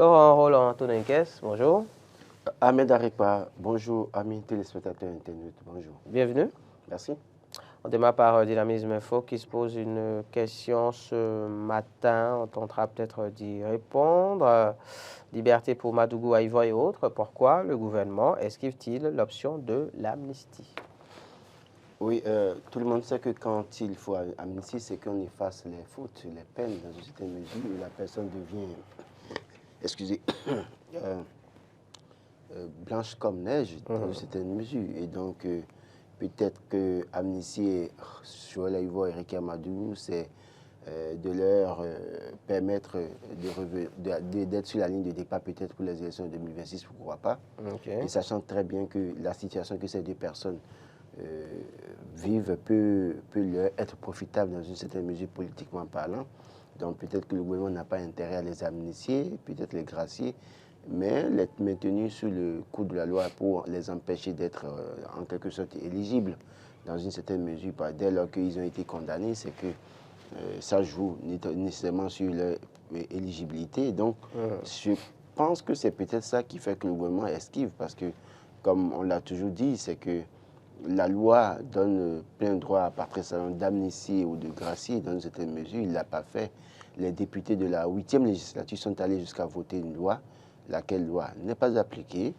Laurent Roland Toninquès, bonjour. Ahmed Arekpa, bonjour amis téléspectateurs internautes, bonjour. Bienvenue. Merci. On démarre par Dynamisme Info qui se pose une question ce matin. On tentera peut-être d'y répondre. Liberté pour Madougou, Aïva et autres. Pourquoi le gouvernement esquive-t-il l'option de l'amnistie? Oui, tout le monde sait que quand il faut amnistie, c'est qu'on efface les fautes, les peines dans une certaine mesure où la personne devient, excusez, euh, blanche comme neige dans une certaine mesure. Et donc, peut-être que amnistier Joël Aïvo et Eric Amadou, c'est de leur permettre d'être sur la ligne de départ peut-être pour les élections de 2026, pourquoi pas. Okay. Et sachant très bien que la situation que ces deux personnes vivent peut leur être profitable dans une certaine mesure politiquement parlant. Donc peut-être que le gouvernement n'a pas intérêt à les amnistier, peut-être les gracier, mais les maintenir sous le coup de la loi pour les empêcher d'être en quelque sorte éligibles dans une certaine mesure. Dès lors qu'ils ont été condamnés, c'est que ça joue nécessairement sur leur éligibilité. Donc je pense que c'est peut-être ça qui fait que le gouvernement esquive, parce que comme on l'a toujours dit, c'est que la loi donne plein droit à Patrice Talon d'amnistier ou de gracier dans une certaine mesure. Il ne l'a pas fait. Les députés de la 8e législature sont allés jusqu'à voter une loi, laquelle loi n'est pas appliquée.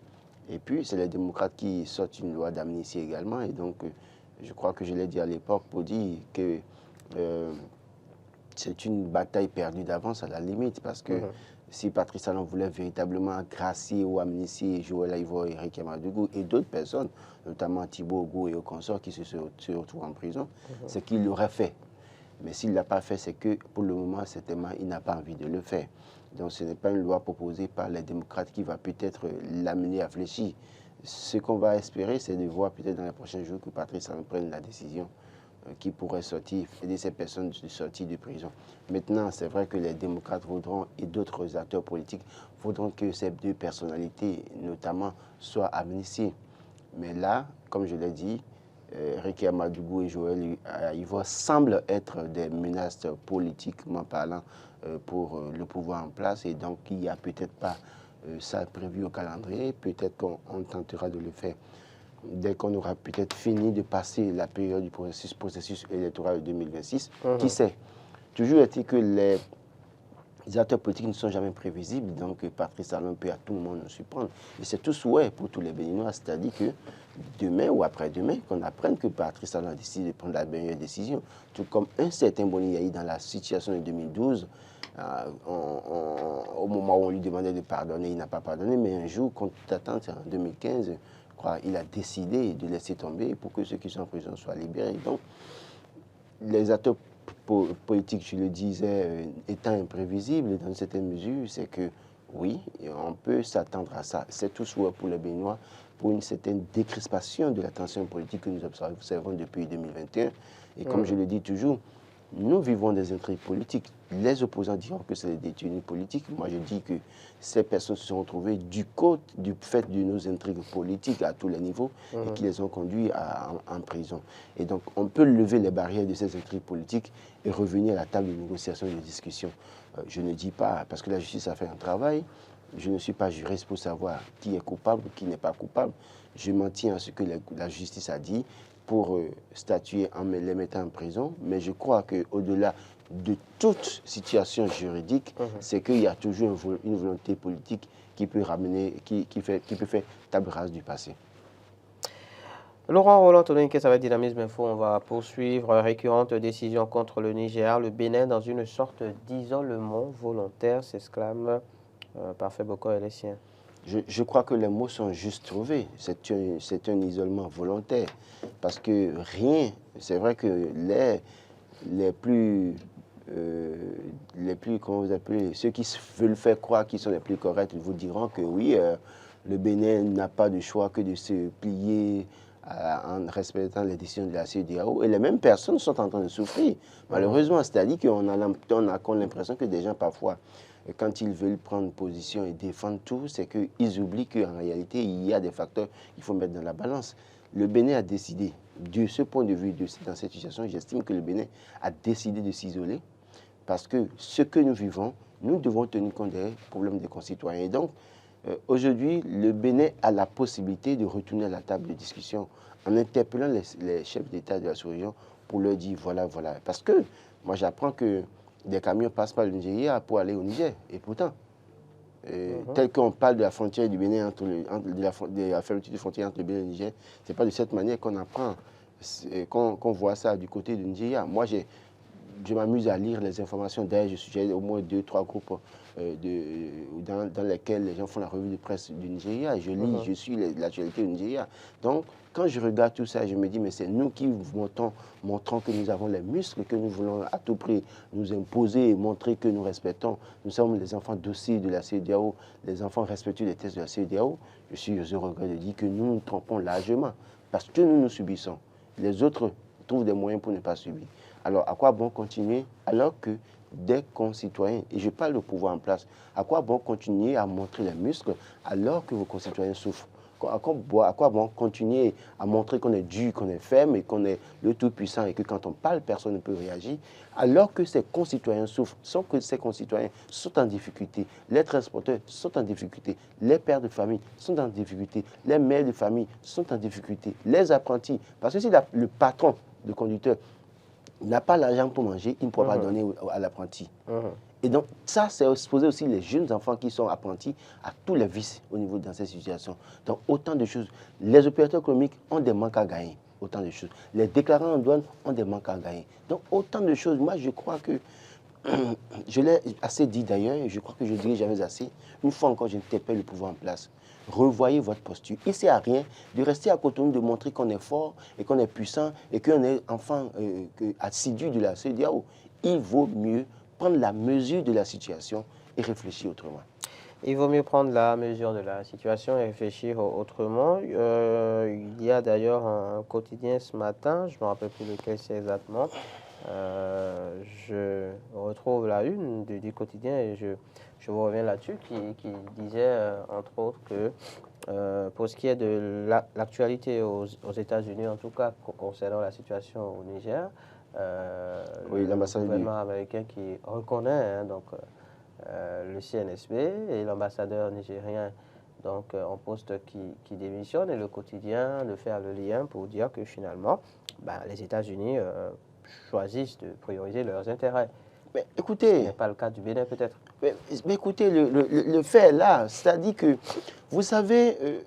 Et puis, c'est les démocrates qui sortent une loi d'amnistie également. Et donc, je crois que je l'ai dit à l'époque pour dire que c'est une bataille perdue d'avance à la limite, parce que si Patrice Talon voulait véritablement gracier ou amnistier Joël Aïvo et Eric Amadougou et d'autres personnes, notamment Thibaut Ogo et aux consorts qui se retrouvent en prison, c'est qu'il l'aurait fait. Mais s'il ne l'a pas fait, c'est que pour le moment, certainement, il n'a pas envie de le faire. Donc ce n'est pas une loi proposée par les démocrates qui va peut-être l'amener à fléchir. Ce qu'on va espérer, c'est de voir peut-être dans les prochains jours que Patrice Talon prenne la décision qui pourrait sortir, aider ces personnes de sortir de prison. Maintenant, c'est vrai que les démocrates voudront, et d'autres acteurs politiques, voudront que ces deux personnalités, notamment, soient amnistiées. Mais là, comme je l'ai dit, Ricky Amadougou et Joël Aïvo semblent être des menaces politiquement parlant pour le pouvoir en place, et donc il n'y a peut-être pas ça prévu au calendrier. Peut-être qu'on tentera de le faire dès qu'on aura peut-être fini de passer la période du processus électoral de 2026. Qui sait? Toujours est-il que les acteurs politiques ne sont jamais prévisibles, donc Patrice Talon peut à tout moment nous surprendre. Et c'est tout souhait pour tous les Béninois, c'est-à-dire que demain ou après-demain, qu'on apprenne que Patrice Talon a décidé de prendre la meilleure décision. Tout comme un certain Boni Yahi dans la situation de 2012, au moment où on lui demandait de pardonner, il n'a pas pardonné, mais un jour, contre toute attente, en 2015, il a décidé de laisser tomber pour que ceux qui sont en prison soient libérés. Donc, les acteurs politiques, je le disais, étant imprévisibles dans une certaine mesure, c'est que oui, on peut s'attendre à ça. C'est tout souhait pour les Béninois, pour une certaine décrispation de la tension politique que nous observons depuis 2021. Et comme je le dis toujours, nous vivons des intrigues politiques. Les opposants diront que c'est des détenus politiques. Moi, je dis que ces personnes se sont retrouvées du fait de nos intrigues politiques à tous les niveaux et qui les ont conduits en prison. Et donc, on peut lever les barrières de ces intrigues politiques et revenir à la table de négociation et de discussion. Je ne dis pas, parce que la justice a fait un travail, je ne suis pas juriste pour savoir qui est coupable ou qui n'est pas coupable. Je m'en tiens à ce que la justice a dit pour statuer en les mettant en prison. Mais je crois qu'au-delà de toute situation juridique, c'est qu'il y a toujours une volonté politique qui peut ramener, qui peut faire table rase du passé. Laurent Roland Toninquès avec Dynamisme Info, on va poursuivre. Récurrente décision contre le Niger, le Bénin dans une sorte d'isolement volontaire, s'exclame Parfait Boko et les siens. Je crois que les mots sont juste trouvés. C'est un isolement volontaire. Parce que rien, c'est vrai que les plus, comment vous appelez, ceux qui veulent faire croire qu'ils sont les plus corrects, ils vous diront que oui, le Bénin n'a pas de choix que de se plier en respectant les décisions de la CEDEAO. Et les mêmes personnes sont en train de souffrir. Malheureusement, c'est-à-dire qu'on a l'impression que des gens, parfois, quand ils veulent prendre position et défendre tout, c'est qu'ils oublient qu'en réalité, il y a des facteurs qu'il faut mettre dans la balance. Le Bénin a décidé, de ce point de vue, dans cette situation, j'estime que le Bénin a décidé de s'isoler parce que ce que nous vivons nous devons tenir compte des problèmes des concitoyens. Et donc, aujourd'hui, le Bénin a la possibilité de retourner à la table de discussion en interpellant les chefs d'État de la sous-région pour leur dire voilà, voilà. Parce que moi, j'apprends que des camions passent par le Nigeria pour aller au Niger. Et pourtant, tel qu'on parle de la frontière du Bénin, de la fermeture de frontière entre le Bénin et le Niger, ce n'est pas de cette manière qu'on apprend, qu'on voit ça du côté du Nigeria. Moi, je m'amuse à lire les informations. D'ailleurs, j'ai au moins 2-3 groupes dans lesquels les gens font la revue de presse du Nigeria. Je lis, je suis l'actualité du Nigeria. Donc, quand je regarde tout ça, je me dis, mais c'est nous qui montrons que nous avons les muscles, que nous voulons à tout prix nous imposer et montrer que nous respectons. Nous sommes les enfants dociles de la CEDEAO, les enfants respectueux des tests de la CEDEAO. Je suis heureux de dire que nous nous trompons largement parce que nous subissons. Les autres trouvent des moyens pour ne pas subir. Alors, à quoi bon continuer alors que des concitoyens, et je parle du pouvoir en place, à quoi bon continuer à montrer les muscles alors que vos concitoyens souffrent? À quoi bon continuer à montrer qu'on est dur, qu'on est ferme et qu'on est le tout-puissant et que quand on parle, personne ne peut réagir alors que ces concitoyens souffrent, sans que ces concitoyens sont en difficulté. Les transporteurs sont en difficulté, les pères de famille sont en difficulté, les mères de famille sont en difficulté, les apprentis. Parce que si le patron, le conducteur, n'a pas l'argent pour manger, il ne pourra pas donner à l'apprenti. Et donc, ça, c'est exposer aussi les jeunes enfants qui sont apprentis à tous les vices au niveau dans ces situations. Donc, autant de choses. Les opérateurs économiques ont des manques à gagner, autant de choses. Les déclarants en douane ont des manques à gagner. Donc, autant de choses. Moi, je crois que, je l'ai assez dit d'ailleurs, et je crois que je ne dirai jamais assez. Une fois encore, j'interpelle le pouvoir en place. Revoyez votre posture. Il ne sert à rien de rester à côté de nous, de montrer qu'on est fort et qu'on est puissant et qu'on est enfant assidu de la CEDEAO. Il vaut mieux prendre la mesure de la situation et réfléchir autrement. Il vaut mieux prendre la mesure de la situation et réfléchir autrement. Il y a d'ailleurs un quotidien ce matin, je ne me rappelle plus lequel c'est exactement. Je retrouve la une du quotidien et je vous reviens là-dessus, qui disait entre autres que pour ce qui est de l'actualité aux États-Unis, en tout cas concernant la situation au Niger, oui, le gouvernement américain qui reconnaît le CNSP et l'ambassadeur nigérien en poste qui démissionne, et le quotidien de faire le lien pour dire que finalement les États-Unis choisissent de prioriser leurs intérêts. Mais écoutez, ce n'est pas le cas du Bénin peut-être. Mais écoutez, le fait là, c'est-à-dire que, vous savez,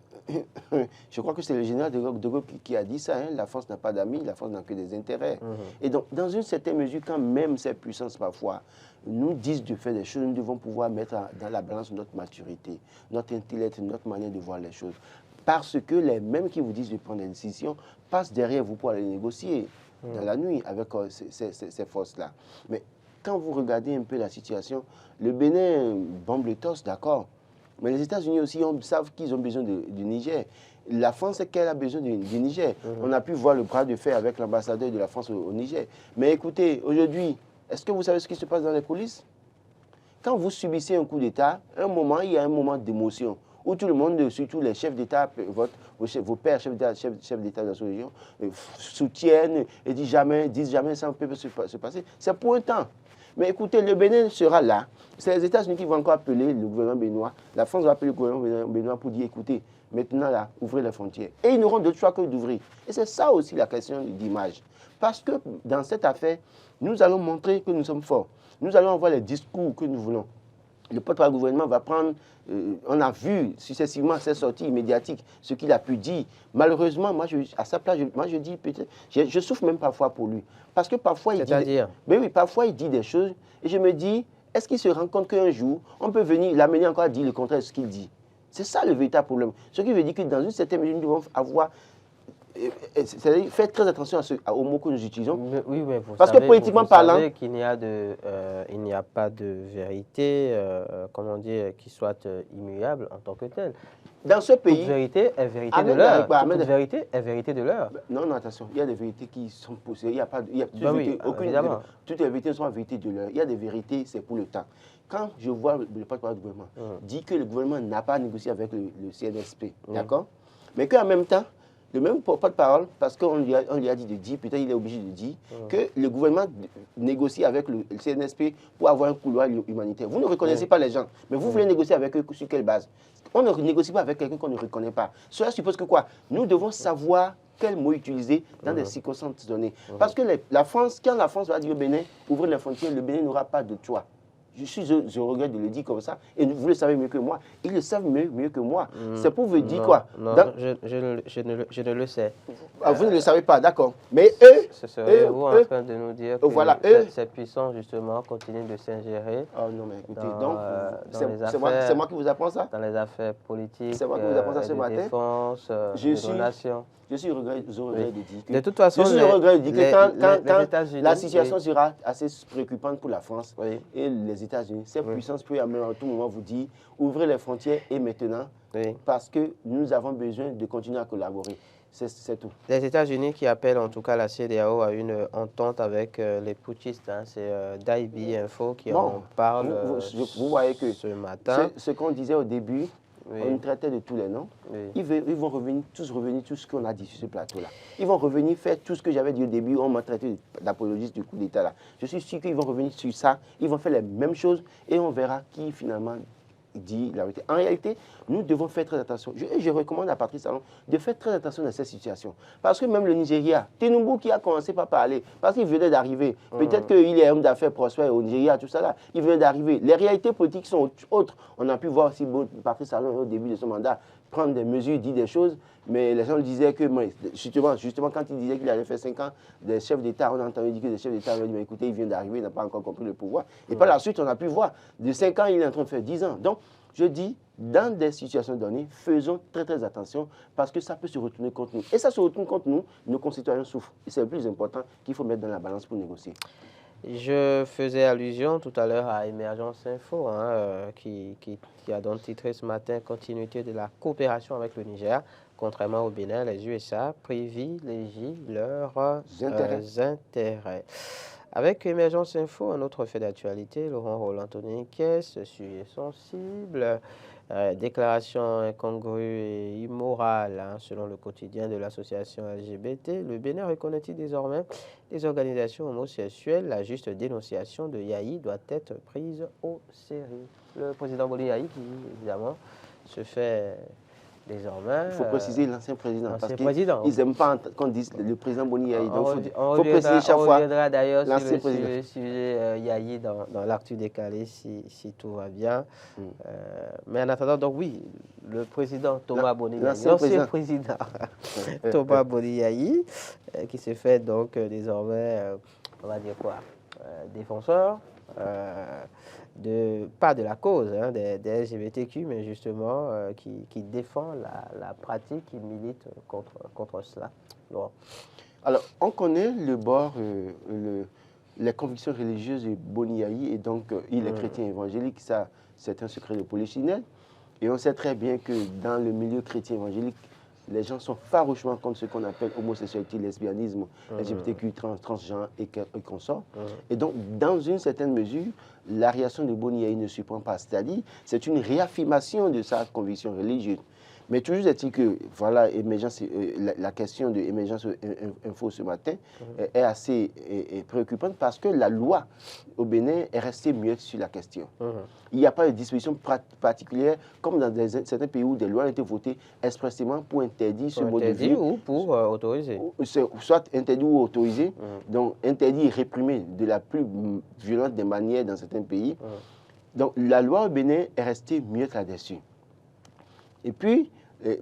je crois que c'est le général de Gaulle qui a dit ça, hein, la France n'a pas d'amis, la France n'a que des intérêts. Et donc, dans une certaine mesure, quand même ces puissances parfois nous disent de faire des choses, nous devons pouvoir mettre dans la balance notre maturité, notre intellect, notre manière de voir les choses. Parce que les mêmes qui vous disent de prendre des décisions passent derrière vous pour aller négocier dans la nuit avec ces forces-là. Mais quand vous regardez un peu la situation, le Bénin bombe le torse, d'accord. Mais les États-Unis aussi savent qu'ils ont besoin du Niger. La France sait qu'elle a besoin du Niger. On a pu voir le bras de fer avec l'ambassadeur de la France au Niger. Mais écoutez, aujourd'hui, est-ce que vous savez ce qui se passe dans les coulisses? Quand vous subissez un coup d'État, il y a un moment d'émotion où tout le monde, surtout les chefs d'État, vos pères chefs d'État de la sous-région, soutiennent et disent jamais ça ne peut se passer. C'est pour un temps. Mais écoutez, le Bénin sera là. C'est les États-Unis qui vont encore appeler le gouvernement béninois. La France va appeler le gouvernement béninois pour dire, écoutez, maintenant là, ouvrez les frontières. Et ils n'auront d'autre choix que d'ouvrir. Et c'est ça aussi la question d'image. Parce que dans cette affaire, nous allons montrer que nous sommes forts. Nous allons avoir les discours que nous voulons. Le porte-parole du gouvernement va prendre, on a vu successivement ces sorties médiatiques, ce qu'il a pu dire. Malheureusement, moi, à sa place, je dis peut-être, je souffre même parfois pour lui. Parce que parfois, parfois, il dit des choses et je me dis, est-ce qu'il se rend compte qu'un jour, on peut venir l'amener encore à dire le contraire de ce qu'il dit? C'est ça le véritable problème. Ce qui veut dire que dans une certaine mesure, nous devons avoir... C'est-à-dire faire très attention aux mots que nous utilisons. Oui, mais parce que politiquement parlant, qu'il n'y a pas de vérité, comment dire, qui soit immuable en tant que telle. Dans ce pays, toute vérité est vérité de l'heure. Toute vérité est vérité de l'heure. Non, attention, il y a des vérités qui sont poussées. Il n'y a pas, évidemment. Toutes les vérités sont en vérité de l'heure. Il y a des vérités, c'est pour le temps. Quand je vois le porte-parole du gouvernement dit que le gouvernement n'a pas négocié avec le CNSP, d'accord, mais qu'en même temps, le même porte-parole, parce qu'on lui a dit de dire, peut-être il est obligé de dire, que le gouvernement négocie avec le CNSP pour avoir un couloir humanitaire. Vous ne reconnaissez pas les gens, mais vous voulez négocier avec eux sur quelle base? On ne négocie pas avec quelqu'un qu'on ne reconnaît pas. Cela suppose que quoi? Nous devons savoir quel mot utiliser dans des circonstances données. Parce que la France, quand la France va dire au Bénin, ouvrez les frontières, le Bénin n'aura pas de choix. Je regrette de le dire comme ça, et vous le savez mieux que moi. Ils le savent mieux que moi. C'est pour vous dire quoi? Non, je ne le sais. Ah, vous ne le savez pas, d'accord. Mais eux... Ce serait vous en train de nous dire que voilà, ces puissants, justement, continuent de s'ingérer. Oh non, mais écoutez, c'est moi qui vous apprends ça? Dans les affaires politiques, c'est moi qui vous apprends ça ce matin? Défense, de donations. Je suis regret de dire que... De toute façon, quand la situation sera assez préoccupante pour la France et les États-Unis, ces puissances peuvent à tout moment vous dire, ouvrez les frontières et maintenant, parce que nous avons besoin de continuer à collaborer. C'est tout. Les États-Unis qui appellent en tout cas la CEDEAO à une entente avec les putschistes. C'est Daibi Info qui en parle vous voyez que ce matin. Ce qu'on disait au début, on traitait de tous les noms. Ils vont tous revenir tout ce qu'on a dit sur ce plateau-là. Ils vont revenir faire tout ce que j'avais dit au début. On m'a traité d'apologiste du coup d'État là. Je suis sûr qu'ils vont revenir sur ça. Ils vont faire les mêmes choses et on verra qui finalement dit la vérité. En réalité, nous devons faire très attention. Je recommande à Patrice Talon de faire très attention dans cette situation. Parce que même le Nigeria, Tinubu qui a commencé par parler, parce qu'il venait d'arriver, peut-être qu'il est homme d'affaires prospère au Nigeria, tout ça là, il venait d'arriver. Les réalités politiques sont autres. On a pu voir aussi Patrice Talon au début de son mandat prendre des mesures, dire des choses, mais les gens disaient que, justement quand il disait qu'il allait faire 5 ans des chefs d'État, on a entendu dire que les chefs d'État avaient dit, mais écoutez, il vient d'arriver, il n'a pas encore compris le pouvoir. Et par la suite, on a pu voir, de 5 ans, il est en train de faire 10 ans. Donc, je dis, dans des situations données, faisons très attention parce que ça peut se retourner contre nous. Et ça se retourne contre nous, nos concitoyens souffrent. Et c'est le plus important qu'il faut mettre dans la balance pour négocier. Je faisais allusion tout à l'heure à Émergence Info, qui a donc titré ce matin « Continuité de la coopération avec le Niger ». Contrairement au Bénin, les USA privilégient leurs intérêts. Avec Émergence Info, un autre fait d'actualité, Laurent Roland-Anthony Caisse, sujet sensible, déclaration incongrue et immorale, selon le quotidien de l'association LGBT. Le Bénin reconnaît-il désormais les organisations homosexuelles? La juste dénonciation de Yahi doit être prise au sérieux. Le président Boni Yahi, qui évidemment se fait désormais... Il faut préciser l'ancien président, parce qu'ils n'aiment pas qu'on dise le président Boni Yahi. Donc il faut préciser chaque fois. On reviendra d'ailleurs sur le sujet Yahi dans l'actu décalé, si tout va bien. Mais en attendant, donc oui, le président Thomas Boni Yahi, l'ancien président Thomas Boni Yahi, qui se fait donc désormais, on va dire quoi, défenseur, pas de la cause des LGBTQ, mais justement qui défend la pratique, qui milite contre cela. Bon. Alors, on connaît le bord, les convictions religieuses de Boni Yahi, et donc il est chrétien évangélique, ça c'est un secret de polichinelle. Et on sait très bien que dans le milieu chrétien évangélique, les gens sont farouchement contre ce qu'on appelle homosexualité, lesbianisme, LGBTQ, transgenre et consorts. Et donc, dans une certaine mesure, la réaction de Boni Yahi ne surprend pas. C'est-à-dire, c'est une réaffirmation de sa conviction religieuse. Mais toujours est-il que, voilà, la question de Émergence Info ce matin est assez préoccupante parce que la loi au Bénin est restée muette sur la question. Il n'y a pas de disposition particulière, comme dans certains pays où des lois ont été votées expressément pour interdire ce mode de vie. Ou pour autoriser. Soit interdit ou autorisé, donc interdit et réprimé de la plus violente des manières dans certains pays. Donc la loi au Bénin est restée muette là-dessus. Et puis,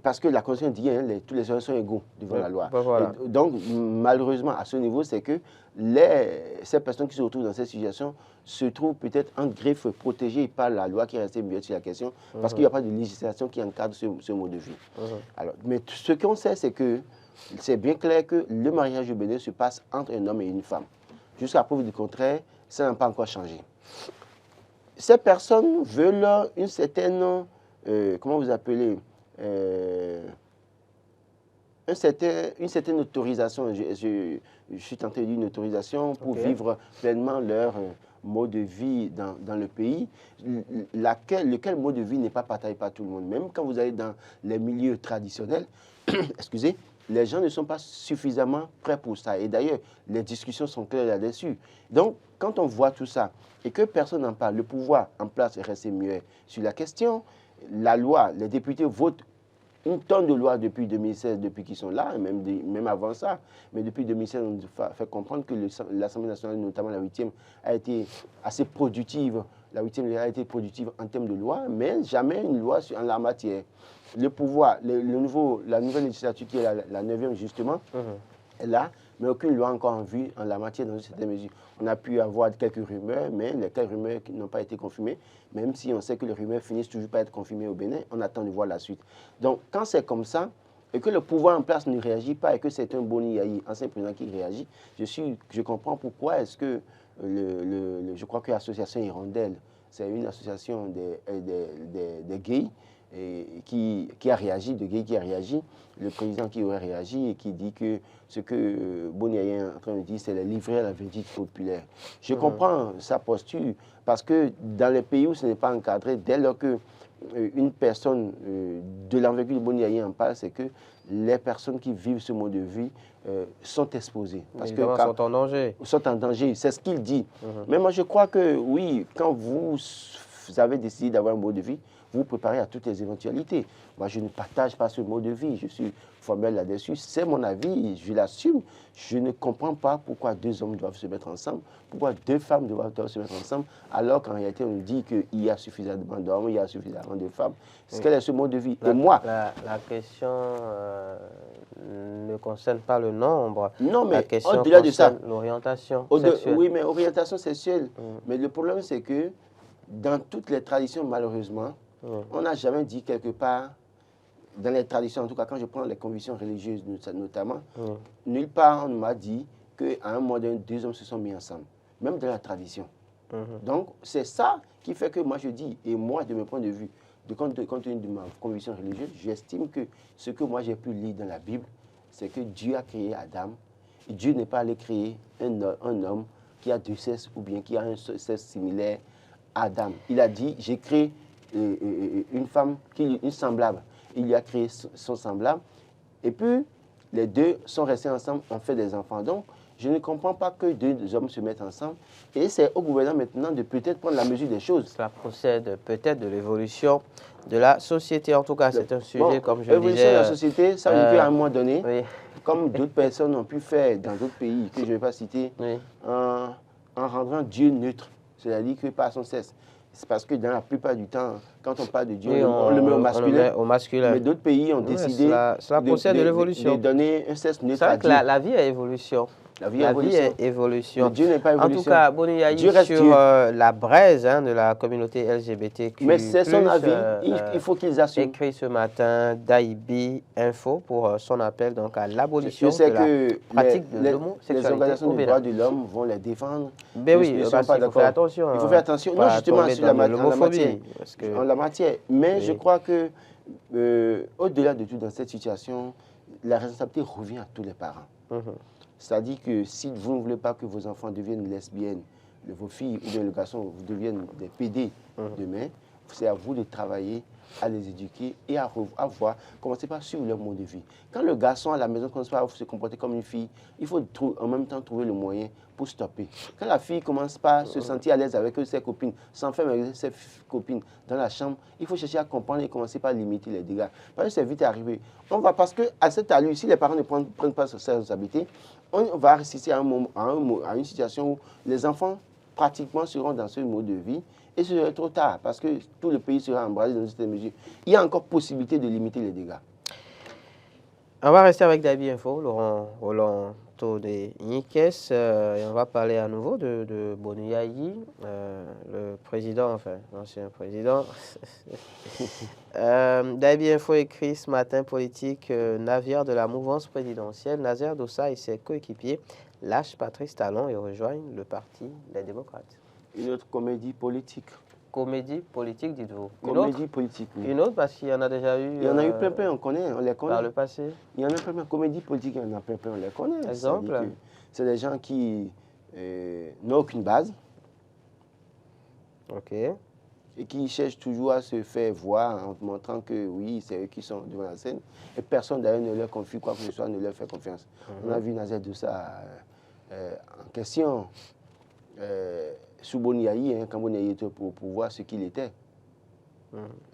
parce que la Constitution dit tous les hommes sont égaux devant la loi. Voilà. Donc, malheureusement, à ce niveau, c'est que ces personnes qui se retrouvent dans cette situation se trouvent peut-être en greffe protégées par la loi qui est restée muette sur la question, parce qu'il n'y a pas de législation qui encadre ce mode de vie. Alors, mais ce qu'on sait, c'est que c'est bien clair que le mariage au Bénin se passe entre un homme et une femme. Jusqu'à preuve du contraire, ça n'a pas encore changé. Ces personnes veulent une certaine... comment vous appelez, une certaine autorisation, je suis tenté de dire une autorisation pour vivre pleinement leur mode de vie dans le pays, lequel mode de vie n'est pas partagé par tout le monde. Même quand vous allez dans les milieux traditionnels, excusez, les gens ne sont pas suffisamment prêts pour ça. Et d'ailleurs, les discussions sont claires là-dessus. Donc, quand on voit tout ça et que personne n'en parle, le pouvoir en place est resté muet sur la question, la loi, les députés votent une tonne de lois depuis 2016, depuis qu'ils sont là, même avant ça. Mais depuis 2016, on nous fait comprendre que l'Assemblée nationale, notamment la 8e, a été assez productive. La 8e a été productive en termes de loi, mais jamais une loi en la matière. Le pouvoir, la nouvelle législature qui est la 9e justement, est là, mais aucune loi encore en vue en la matière dans une certaine mesure. On a pu avoir quelques rumeurs, mais les quelques rumeurs qui n'ont pas été confirmées, même si on sait que les rumeurs finissent toujours par être confirmées au Bénin, on attend de voir la suite. Donc, quand c'est comme ça, et que le pouvoir en place ne réagit pas, et que c'est un Boni Yayi, ancien président, qui réagit, je comprends pourquoi est-ce que, je crois que l'association Hirondelle, c'est une association des gays, qui a réagi, de gays qui a réagi, le président qui aurait réagi et qui dit que ce que Boni Yayi est en train de dire, c'est le livrer à la vindicte populaire. Je comprends sa posture, parce que dans les pays où ce n'est pas encadré, dès lors que une personne de l'envergure de Boni Yayi en parle, c'est que les personnes qui vivent ce mode de vie sont exposées. Parce que sont en danger. Sont en danger, c'est ce qu'il dit. Mais moi, je crois que oui, quand vous avez décidé d'avoir un mode de vie, vous vous préparez à toutes les éventualités. Moi, je ne partage pas ce mode de vie, je suis formel là-dessus. C'est mon avis, je l'assume. Je ne comprends pas pourquoi deux hommes doivent se mettre ensemble, pourquoi deux femmes doivent se mettre ensemble, alors qu'en réalité, on dit qu'il y a suffisamment d'hommes, il y a suffisamment de femmes. Quel est ce mode de vie? Et moi, la question ne concerne pas le nombre. Non, mais la question au-delà de ça, l'orientation sexuelle. Oui, mais orientation sexuelle. Mais le problème, c'est que dans toutes les traditions, malheureusement, on n'a jamais dit quelque part, dans les traditions, en tout cas quand je prends les convictions religieuses notamment, nulle part on m'a dit qu'à un moment donné, deux hommes se sont mis ensemble, même dans la tradition. Donc c'est ça qui fait que moi je dis, et moi de mon point de vue, compte tenu de ma conviction religieuse, j'estime que ce que moi j'ai pu lire dans la Bible, c'est que Dieu a créé Adam, et Dieu n'est pas allé créer un homme qui a deux sexes ou bien qui a un sexe similaire à Adam. Il a dit, j'ai créé une femme, une semblable. Il lui a créé son semblable. Et puis, les deux sont restés ensemble, ont fait des enfants. Donc, je ne comprends pas que deux hommes se mettent ensemble. Et c'est au gouvernement maintenant de peut-être prendre la mesure des choses. Cela procède peut-être de l'évolution de la société. En tout cas, c'est un sujet, comme je le disais... L'évolution de la société, ça veut dire qu'à un moment donné, oui. comme d'autres personnes ont pu faire dans d'autres pays, que je ne vais pas citer, en rendant Dieu neutre, c'est-à-dire que par son sexe. C'est parce que dans la plupart du temps, quand on parle de Dieu, oui, on le met au masculin. Mais d'autres pays ont décidé de donner un sexe neutre à Dieu. C'est vrai que la vie est évolution. La vie est évolution. Mais Dieu n'est pas évolution. En tout cas, Boni Yayi sur la braise de la communauté LGBTQ+. Mais c'est son avis, il faut qu'ils assument. Écrit ce matin d'Aibi Info pour son appel donc à l'abolition de la pratique de l'homosexualité. Les organisations des droits de l'homme vont les défendre. Mais oui, il faut faire attention. Il faut faire attention. Non, justement, sur la matière. Mais je crois que, au-delà de tout, dans cette situation, la responsabilité revient à tous les parents. C'est-à-dire que si vous ne voulez pas que vos enfants deviennent lesbiennes, vos filles ou bien le garçon deviennent des PD demain, c'est à vous de travailler, à les éduquer et à voir, commencez par suivre leur mode de vie. Quand le garçon à la maison commence pas à se comporter comme une fille, il faut en même temps trouver le moyen pour stopper. Quand la fille commence pas à se sentir à l'aise avec ses copines, s'enferme avec ses copines dans la chambre, il faut chercher à comprendre et commencer par limiter les dégâts. Parce que c'est vite arrivé. Parce qu'à cette allure, si les parents ne prennent pas cette responsabilité, on va assister à une situation où les enfants pratiquement seront dans ce mode de vie et ce serait trop tard parce que tout le pays sera embrasé dans cette mesure. Il y a encore possibilité de limiter les dégâts. On va rester avec Daibi Info, Laurent Roland de Nikes, et on va parler à nouveau de Boni Yayi, le président, enfin l'ancien président. Daibi Info écrit ce matin politique, navire de la mouvance présidentielle, Nazer Dossa et ses coéquipiers lâchent Patrice Talon et rejoignent le parti des démocrates. Une autre comédie politique. Comédie politique, dites-vous. Comédie politique, oui. Une autre, parce qu'il y en a déjà eu... Il y en a eu plein, on les connaît. Par le passé. Il y en a plein, comédie politique, il y en a plein, on les connaît. Exemple. C'est des gens qui n'ont aucune base. Ok. et qui cherchent toujours à se faire voir en montrant que oui, c'est eux qui sont devant la scène. Et personne d'ailleurs ne leur confie quoi que ce soit, ne leur fait confiance. On a vu Nazer Doussa en question sous Boni Yayi, quand Boni Yayi était pour voir ce qu'il était.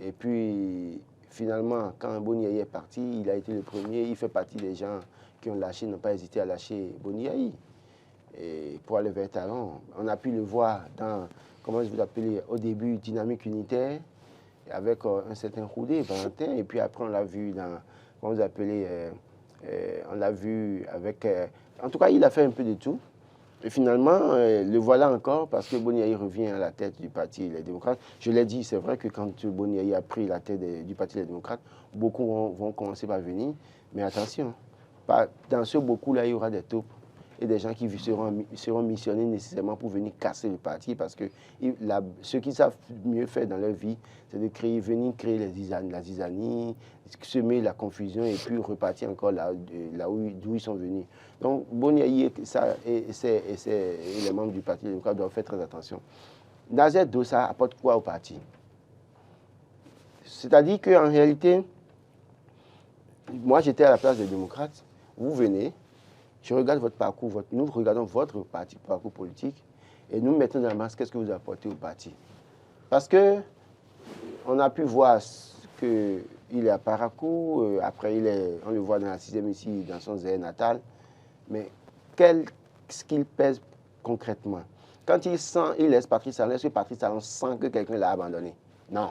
Et puis, finalement, quand Boni Yayi est parti, il a été le premier, il fait partie des gens qui ont lâché, n'ont pas hésité à lâcher Boni Yayi. Et pour aller vers Talon, on a pu le voir dans, comment je vous appelle, au début, Dynamique Unitaire, avec un certain Roudé, Valentin, et puis après on l'a vu dans, comment vous appelez, on l'a vu avec, en tout cas il a fait un peu de tout. Et finalement, le voilà encore parce que Boni Yayi revient à la tête du Parti Les Démocrates. Je l'ai dit, c'est vrai que quand Boni Yayi a pris la tête du Parti Les Démocrates, beaucoup vont commencer par venir, mais attention, dans ce beaucoup-là, il y aura des taupes et des gens qui seront missionnés nécessairement pour venir casser le parti parce que ceux qui savent mieux faire dans leur vie, c'est de venir créer la zizanie, semer la confusion et puis repartir encore d'où ils sont venus. Donc, Boni Yayi et les membres du Parti démocrate doivent faire très attention. Nazer Doussa apporte quoi au parti? C'est-à-dire qu'en réalité, moi j'étais à la place des démocrates, vous venez, je regarde votre parcours, nous regardons votre parcours politique et nous mettons dans la masse qu'est-ce que vous apportez au parti. Parce que on a pu voir qu'il est à Parakou, après on le voit dans la 6e ici, dans son Zé natal, mais qu'est-ce qu'il pèse concrètement? Quand il laisse Patrice Talon, est-ce que Patrice Talon sent que quelqu'un l'a abandonné? Non.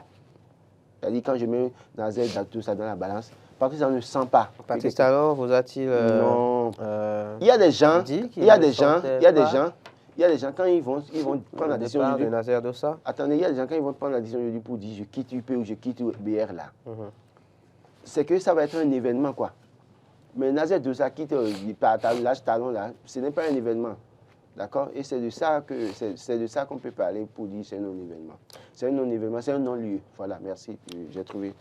C'est-à-dire quand je mets Nazer tout ça dans la balance, Patrice Talon ne sent pas. Patrice Talon vous a-t-il non. Il y a des gens, il y a des gens, quand ils vont prendre la décision de Nazer Doussa. Attendez, il y a des gens quand ils vont prendre la décision aujourd'hui pour dire je quitte UP ou je quitte BR là. C'est que ça va être un événement quoi. Mais Nazer Doussa quitte l'âge Talon là, ce n'est pas un événement. D'accord? Et c'est de ça qu'on peut parler pour dire c'est un non-événement. C'est un non-événement, c'est un non-lieu. Voilà, merci. J'ai trouvé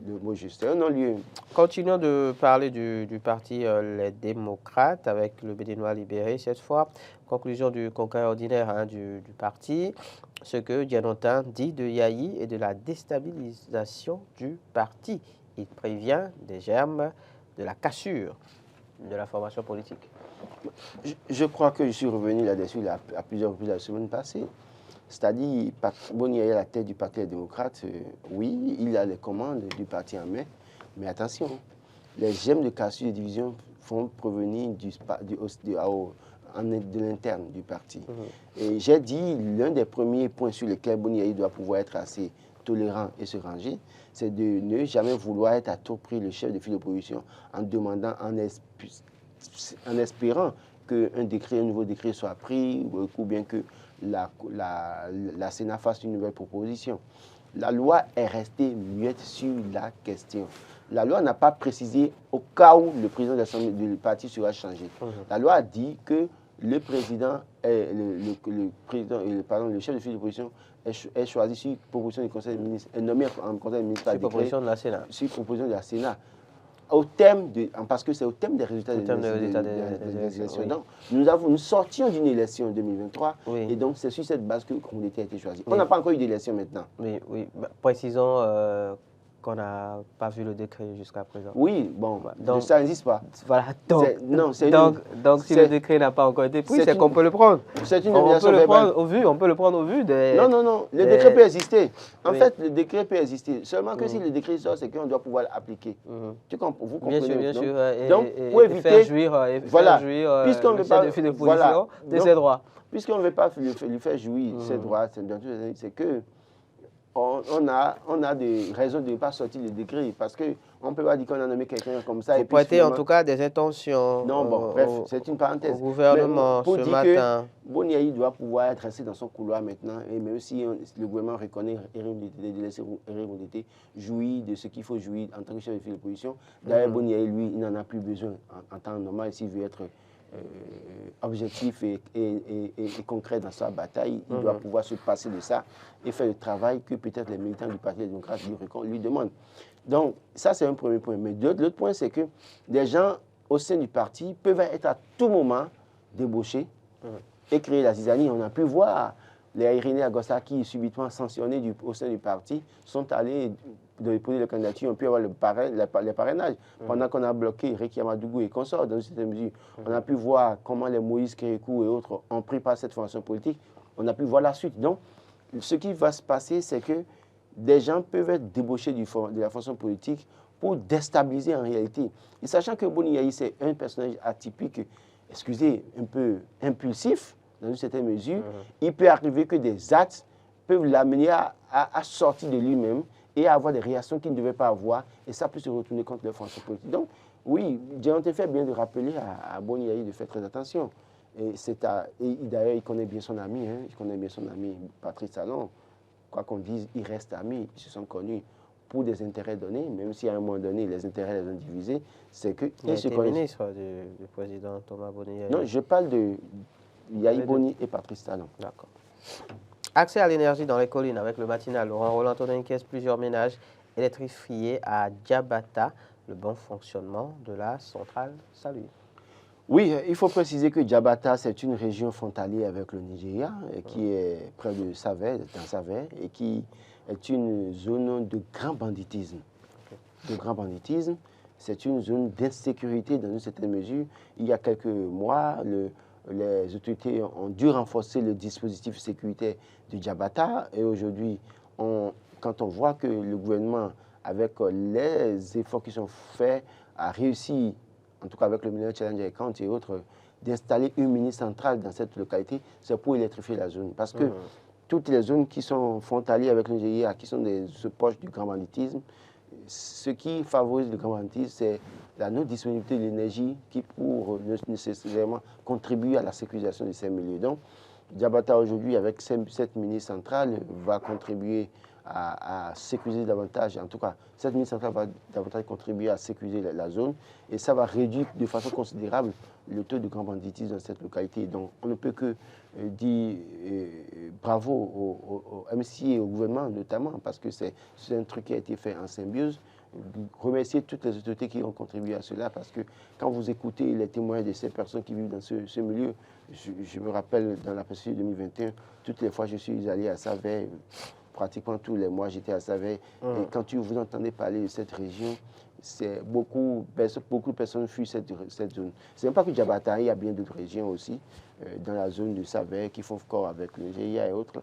le mot juste. C'est un non-lieu. Continuons de parler du parti Les Démocrates avec le Béninois libéré cette fois. Conclusion du congrès ordinaire du parti. Ce que Dianontin dit de Yayi et de la déstabilisation du parti. Il prévient des germes de la cassure de la formation politique. Je crois que je suis revenu là-dessus à plusieurs reprises la semaine passée. C'est-à-dire, Boni Yayi à la tête du Parti des démocrates, oui, il a les commandes du parti en main, mais attention, les gemmes de cassure et de division vont provenir de l'interne du parti. Et j'ai dit, l'un des premiers points sur lesquels Boni Yayi doit pouvoir être assez tolérant et se ranger, c'est de ne jamais vouloir être à tout prix le chef de file d'opposition en demandant, en espérant qu'un nouveau décret soit pris ou bien que la Sénat fasse une nouvelle proposition. La loi est restée muette sur la question. La loi n'a pas précisé au cas où le président du parti sera changé. La loi a dit que le président, le chef de file d'opposition est choisi sur proposition du Conseil des ministres, est nommé en Conseil des ministres par décret. Proposition de la Sénat. Sur proposition de la Sénat. Parce que c'est au thème des résultats des élections. Oui. Donc, nous sortions d'une élection en 2023 et donc c'est sur cette base que la communauté a été choisie. On n'a pas encore eu d'élection maintenant. Oui. Précisons qu'on n'a pas vu le décret jusqu'à présent. Oui, bon, donc, ça n'existe pas. Voilà, donc si le décret n'a pas encore été pris, c'est qu'on peut le prendre. C'est une nomination verbale. On peut le prendre au vu des... Non, le décret peut exister. En fait, le décret peut exister. Seulement que si le décret sort, c'est qu'on doit pouvoir l'appliquer. Vous comprenez? Bien sûr. Donc, pour éviter... faire jouir puisqu'on ne veut pas... de position de ses droits. Puisqu'on ne veut pas lui faire jouir ses droits, c'est que on a des raisons de ne pas sortir le décret parce qu'on ne peut pas dire qu'on a nommé quelqu'un comme ça. Vous prêtez en tout cas des intentions bref, c'est une parenthèse. Au gouvernement pour ce dire matin. Que Boni Yayi doit pouvoir être resté dans son couloir maintenant et même si le gouvernement reconnaît de laisser RMDT jouir de ce qu'il faut jouir en tant que chef de file d'opposition. D'ailleurs, Boni Yayi, lui, il n'en a plus besoin en temps normal s'il veut être objectif et concret dans sa bataille. Il doit pouvoir se passer de ça et faire le travail que peut-être les militants du Parti démocrate lui demandent. Donc, ça, c'est un premier point. Mais l'autre point, c'est que des gens au sein du parti peuvent être à tout moment débauchés et créer la zizanie. On a pu voir les Irénée Agosaki, subitement sanctionnés au sein du parti, sont allés déposer la candidature, on peut avoir les parrainages. Pendant qu'on a bloqué Réki Amadougou et consorts, dans cette mesure, on a pu voir comment les Moïse Kérékou et autres ont pris par cette formation politique. On a pu voir la suite. Donc, ce qui va se passer, c'est que des gens peuvent être débauchés de la fonction politique pour déstabiliser en réalité. Et sachant que Boni Yayi, c'est un personnage atypique, excusez, un peu impulsif, dans une certaine mesure, il peut arriver que des actes peuvent l'amener à sortir de lui-même et à avoir des réactions qu'il ne devait pas avoir, et ça peut se retourner contre les fonction politique. Donc, oui, Dianté fait bien de rappeler à Boni Yayi de faire très attention. Et d'ailleurs, il connaît bien son ami, il connaît bien son ami Patrice Talon. Quoi qu'on dise, ils restent amis, ils se sont connus pour des intérêts donnés, même si à un moment donné, les intérêts les ont divisés, c'est que... Il était ministre du président Thomas Boni Yayi. Non, je parle de Yayi Boni et Patrice Talon. D'accord. Accès à l'énergie dans les collines avec le matinal. Laurent Roland-Antonin inquiète plusieurs ménages électrifiés à Diabata, le bon fonctionnement de la centrale Salut. Oui, il faut préciser que Diabata, c'est une région frontalière avec le Nigeria, qui est près de Savè, dans Savè, et qui est une zone de grand banditisme. De grand banditisme, c'est une zone d'insécurité dans une certaine mesure. Il y a quelques mois, les autorités ont dû renforcer le dispositif sécuritaire de Diabata, et aujourd'hui, quand on voit que le gouvernement, avec les efforts qui sont faits, a réussi, en tout cas avec le Millennium Challenge Account et autres, d'installer une mini-centrale dans cette localité, c'est pour électrifier la zone. Parce que toutes les zones qui sont frontalières avec le Nigeria, qui sont des poches du grand banditisme, ce qui favorise le grand banditisme, c'est la non-disponibilité de l'énergie qui, pour nécessairement contribuer à la sécurisation de ces milieux. Donc, Diabata aujourd'hui, avec cette mini-centrale, va contribuer à sécuriser davantage, en tout cas, cette mini-centrale va davantage contribuer à sécuriser la zone et ça va réduire de façon considérable le taux de grand banditisme dans cette localité. Donc, on ne peut que dire bravo au MCA et au gouvernement notamment parce que c'est un truc qui a été fait en symbiose. Remercier toutes les autorités qui ont contribué à cela parce que quand vous écoutez les témoins de ces personnes qui vivent dans ce milieu, je me rappelle dans la période 2021, toutes les fois je suis allé à Savè, pratiquement tous les mois j'étais à Savè, et quand vous entendez parler de cette région, c'est beaucoup de personnes fuient cette zone. C'est même pas que Diabata, il y a bien d'autres régions aussi, dans la zone de Savè, qui font corps avec le Nigeria et autres.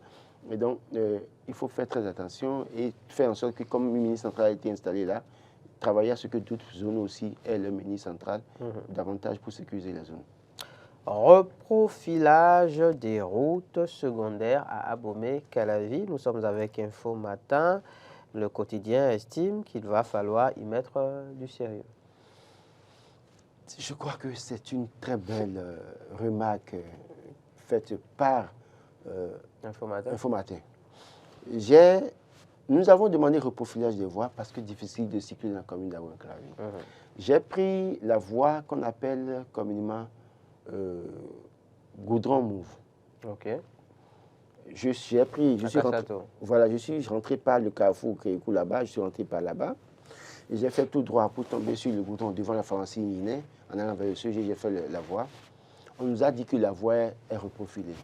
Et donc, il faut faire très attention et faire en sorte que, comme une mini-centrale a été installée là, travailler à ce que d'autres zones aussi aient leur mini-centrale, davantage pour sécuriser la zone. Reprofilage des routes secondaires à Abomey-Calavi. Nous sommes avec Info Matin. Le quotidien estime qu'il va falloir y mettre du sérieux. Je crois que c'est une très belle remarque faite par Info Matin. Nous avons demandé reprofilage des voies parce que c'est difficile de circuler dans la commune d'Abomey-Calavi. J'ai pris la voie qu'on appelle communément Goudron Move. Ok. Je suis rentré par le carrefour Kérékou là-bas, je suis rentré par là-bas. Et j'ai fait tout droit pour tomber sur le goudron devant la pharmacie Ninet. En allant vers le sujet, j'ai fait la voie. On nous a dit que la voie est reprofilée.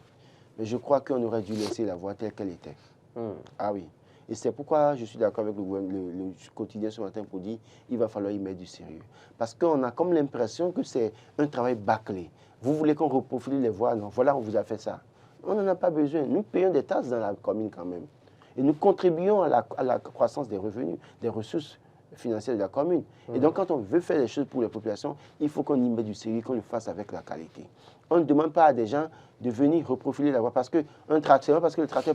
Mais je crois qu'on aurait dû laisser la voie telle qu'elle était. Ah oui. Et c'est pourquoi je suis d'accord avec le quotidien ce matin pour dire qu'il va falloir y mettre du sérieux. Parce qu'on a comme l'impression que c'est un travail bâclé. Vous voulez qu'on reprofile les voies? Non, voilà, on vous a fait ça. On n'en a pas besoin. Nous payons des taxes dans la commune quand même. Et nous contribuons à la croissance des revenus, des ressources financières de la commune. Et donc, quand on veut faire des choses pour les populations, il faut qu'on y mette du sérieux, qu'on le fasse avec la qualité. On ne demande pas à des gens de venir reprofiler la voie parce que le tracteur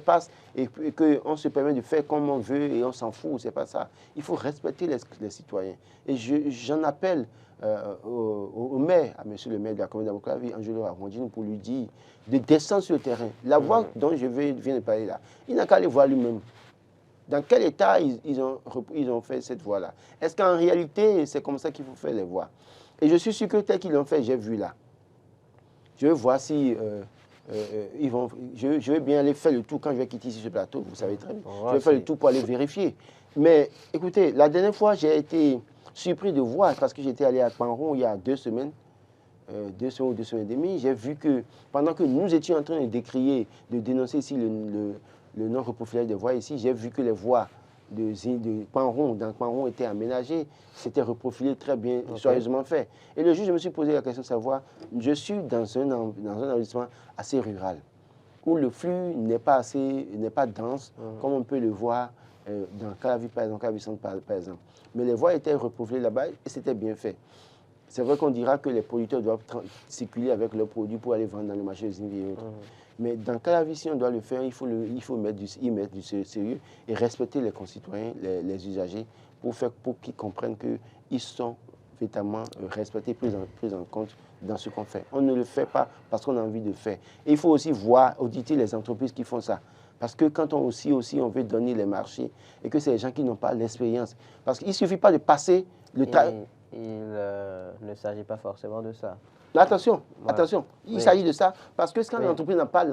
passe et qu'on se permet de faire comme on veut et on s'en fout. C'est pas ça. Il faut respecter les citoyens. Et j'en appelle au maire, à monsieur le maire de la commune d'Abomey-Calavi, Angelo Armandine, pour lui dire de descendre sur le terrain. La voie dont je viens de parler là, il n'a qu'à aller voir lui-même. Dans quel état ils ont fait cette voie-là? Est-ce qu'en réalité, c'est comme ça qu'il faut faire les voies? Et je suis sûr que tel qu'ils l'ont fait, j'ai vu là. Je vais voir si je vais bien aller faire le tour quand je vais quitter ici ce plateau, vous savez très bien. Je vais faire le tour pour aller vérifier. Mais écoutez, la dernière fois, j'ai été surpris de voir, parce que j'étais allé à Panron il y a 2 semaines, 2 semaines ou 2 semaines et demie, j'ai vu que pendant que nous étions en train de décrier, de dénoncer ici le non-reprofilage des voies ici, j'ai vu que les voies de Panron, dans Panron étaient aménagées, c'était reprofilé très bien, soigneusement fait. Et le jour, je me suis posé la question de savoir, je suis dans un arrondissement assez rural, où le flux n'est pas dense, comme on peut le voir dans Calavi, par exemple, Calavi Centre, par exemple. Mais les voies étaient reprofilées là-bas et c'était bien fait. C'est vrai qu'on dira que les producteurs doivent circuler avec leurs produits pour aller vendre dans le marché des Indiens et autres. Mais dans Calavi, si on doit le faire, il faut mettre du sérieux et respecter les concitoyens, les usagers, pour qu'ils comprennent qu'ils sont véritablement respectés, pris en compte dans ce qu'on fait. On ne le fait pas parce qu'on a envie de faire. Et il faut aussi auditer les entreprises qui font ça. Parce que quand on veut donner les marchés et que c'est les gens qui n'ont pas l'expérience. Parce qu'il ne suffit pas de passer le temps. Il ne s'agit pas forcément de ça. Attention, attention, il s'agit de ça parce que quand l'entreprise n'a pas...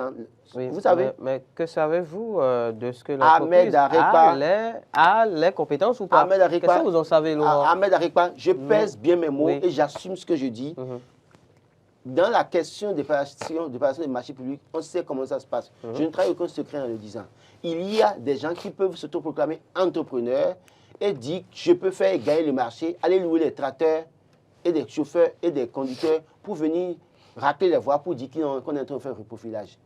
vous savez... Mais que savez-vous de ce que l'entreprise a les compétences ou pas? Qu'est-ce que vous en savez, Laurent? Ahmed Arekpa, je pèse bien mes mots et j'assume ce que je dis. Dans la question des des marchés publics, on sait comment ça se passe. Je ne trahis aucun secret en le disant. Il y a des gens qui peuvent s'autoproclamer entrepreneurs et dire je peux faire gagner le marché, aller louer les tracteurs et des chauffeurs et des conducteurs pour venir racler les voies pour dire qu'on est en train de faire un reprofilage.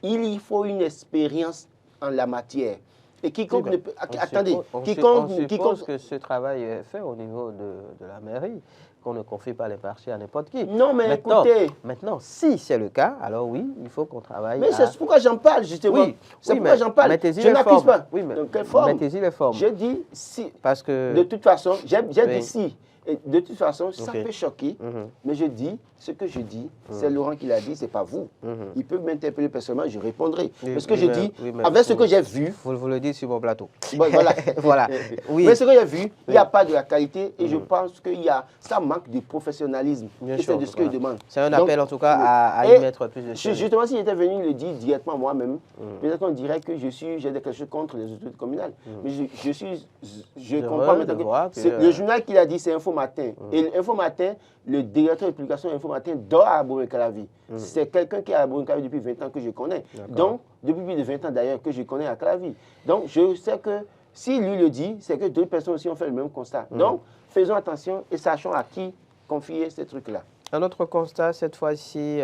Il faut une expérience en la matière. Et quiconque ne peut... Attendez, quiconque suppose que ce travail est fait au niveau de la mairie, qu'on ne confie pas les marchés à n'importe qui. Non, mais écoutez... Maintenant, si c'est le cas, alors oui, il faut qu'on travaille. Mais c'est pourquoi j'en parle, justement. Oui, c'est pourquoi j'en parle. Je n'accuse pas. Oui, mais dans quelle forme? Mettez-y les formes. Je dis si. Parce que... De toute façon, j'ai dit si. Et de toute façon, ça peut choquer, mais je dis, ce que je dis, c'est Laurent qui l'a dit, c'est pas vous. Il peut m'interpeller personnellement, je répondrai. Parce que je dis, avec ce que j'ai vu... Vous le dites sur mon plateau. Voilà. Voilà. Mais ce que j'ai vu, il n'y a pas de la qualité et je pense que ça manque de professionnalisme. Et c'est de ce que je demande. C'est un appel en tout cas à y mettre plus de choses. Justement, s'il était venu le dire directement moi-même, peut-être qu'on dirait que j'ai quelque chose contre les autorités communales. Mais je comprends maintenant que le journal qu'il a dit, c'est Info Matin. Et Info Matin, le directeur de publication Info Matin dort à Bourg-en-Calavi. C'est quelqu'un qui est à Bourg-en-Calavi depuis 20 ans que je connais. Donc, depuis plus de 20 ans d'ailleurs que je connais à Calavi. Donc, je sais que si lui le dit, c'est que d'autres personnes aussi ont fait le même constat. Donc, faisons attention et sachons à qui confier ces trucs-là. Un autre constat, cette fois-ci,